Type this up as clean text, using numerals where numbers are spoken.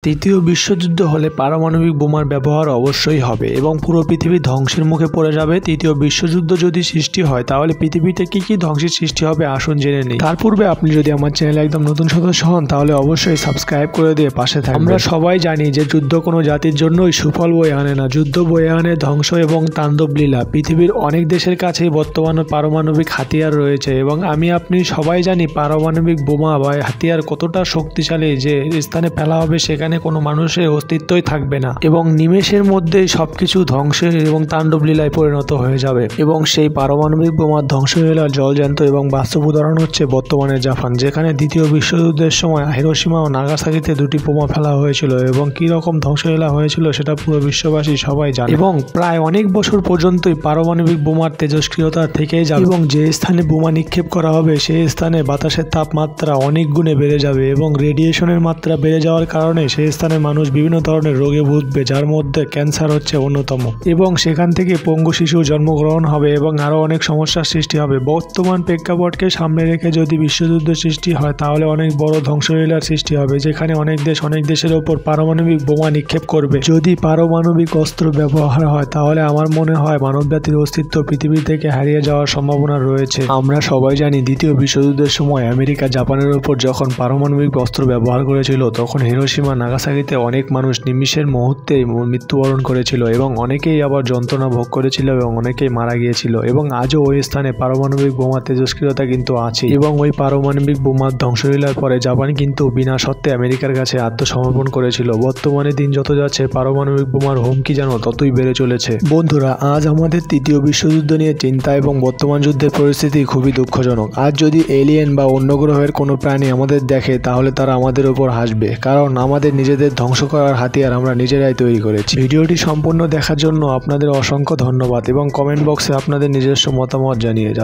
তৃতীয় বিশ্বযুদ্ধ হলে পারমাণবিক বোমার ব্যবহার অবশ্যই হবে এবং পুরো পৃথিবী ধ্বংসের মুখে পড়ে যাবে। তৃতীয় বিশ্বযুদ্ধ যদি সৃষ্টি হয় তাহলে পৃথিবীতে কি ধ্বংসের সৃষ্টি হবে আসুন জেনে নিই। তার পূর্বে আপনি যদি আমার চ্যানেলে একদম নতুন সদস্য হন তাহলে অবশ্যই সাবস্ক্রাইব করে দিয়ে পাশে থাকবেন। আমরা সবাই জানি যে যুদ্ধ কোনো জাতির জন্যই সুফল বয়ে আনে না, যুদ্ধ বয়ে আনে ধ্বংস এবং তাণ্ডব লীলা। পৃথিবীর অনেক দেশের কাছেই বর্তমানে পারমাণবিক হাতিয়ার রয়েছে এবং আপনি সবাই জানি পারমাণবিক বোমা বা হাতিয়ার কতটা শক্তিশালী যে স্থানে ফেলা হবে সেখানে কোনো মানুষের অস্তিত্বই থাকবে না এবং নিমেষের মধ্যেই সবকিছু ধ্বংসের এবং তাণ্ডব লীলায় পরিণত হয়ে যাবে। এবং সেই পারমাণবিক বোমার ধ্বংসলীলার জলজ্যান্ত এবং বাস্তব উদাহরণ হচ্ছে বর্তমানে জাপান, যেখানে দ্বিতীয় বিশ্বযুদ্ধের সময় হিরোশিমা ও নাগাসাকিতে দুটি বোমা ফেলা হয়েছিল এবং কি রকম ধ্বংসলীলা হয়েছিল সেটা পুরো বিশ্ববাসী সবাই জানে। এবং প্রায় অনেক বছর পর্যন্তই পারমাণবিক বোমার তেজস্ক্রিয়তা থেকেই যাবে এবং যে স্থানে বোমা নিক্ষেপ করা হবে সেই স্থানে বাতাসের তাপমাত্রা অনেক গুণে বেড়ে যাবে এবং রেডিয়েশনের মাত্রা বেড়ে যাওয়ার কারণে সেই স্থানে মানুষ বিভিন্ন ধরনের রোগে ভুগবে, যার মধ্যে ক্যান্সার হচ্ছে অন্যতম। এবং সেখান থেকে পঙ্গু শিশু জন্মগ্রহণ হবে এবং আরও অনেক সমস্যার সৃষ্টি হবে। বর্তমান প্রেক্ষাপটকে সামনে রেখে যদি বিশ্বযুদ্ধ সৃষ্টি হয় তাহলে অনেক বড় ধ্বংসলীলার সৃষ্টি হবে, যেখানে অনেক দেশের ওপর পারমাণবিক বোমা নিক্ষেপ করবে। যদি পারমাণবিক অস্ত্র ব্যবহার হয় তাহলে আমার মনে হয় মানবজাতির অস্তিত্ব পৃথিবী থেকে হারিয়ে যাওয়ার সম্ভাবনা রয়েছে। আমরা সবাই জানি দ্বিতীয় বিশ্বযুদ্ধের সময় আমেরিকা জাপানের ওপর যখন পারমাণবিক অস্ত্র ব্যবহার করেছিল তখন হিরোশিমা নাগাসাকিতে অনেক মানুষ নিমিষের মুহূর্তেই মৃত্যুবরণ করেছিল এবং অনেকেই আবার যন্ত্রণা ভোগ করেছিল এবং অনেকেই মারা গিয়েছিল। এবং আজও ওই স্থানে পারমাণবিক বোমার তেজস্ক্রিয়তা কিন্তু আছে এবং ওই পারমাণবিক বোমার ধ্বংসলীলার পরে জাপান কিন্তু বিনা শর্তে আমেরিকার কাছে আত্মসমর্পণ করেছিল। বর্তমানে দিন যত যাচ্ছে পারমাণবিক বোমার হুমকি যেন ততই বেড়ে চলেছে। বন্ধুরা, আজ আমাদের তৃতীয় বিশ্বযুদ্ধ নিয়ে চিন্তা এবং বর্তমান যুদ্ধের পরিস্থিতি খুবই দুঃখজনক। আজ যদি এলিয়েন বা অন্য গ্রহের কোনো প্রাণী আমাদের দেখে তাহলে তারা আমাদের উপর হাসবে, কারণ আমাদের নিজেদের ধ্বংস করার হাতিয়ার আমরা নিজেরাই তৈরি করেছি। ভিডিওটি সম্পূর্ণ দেখার জন্য আপনাদের অসংখ্য ধন্যবাদ এবং কমেন্ট বক্সে আপনাদের নিজস্ব মতামত জানিয়ে যান।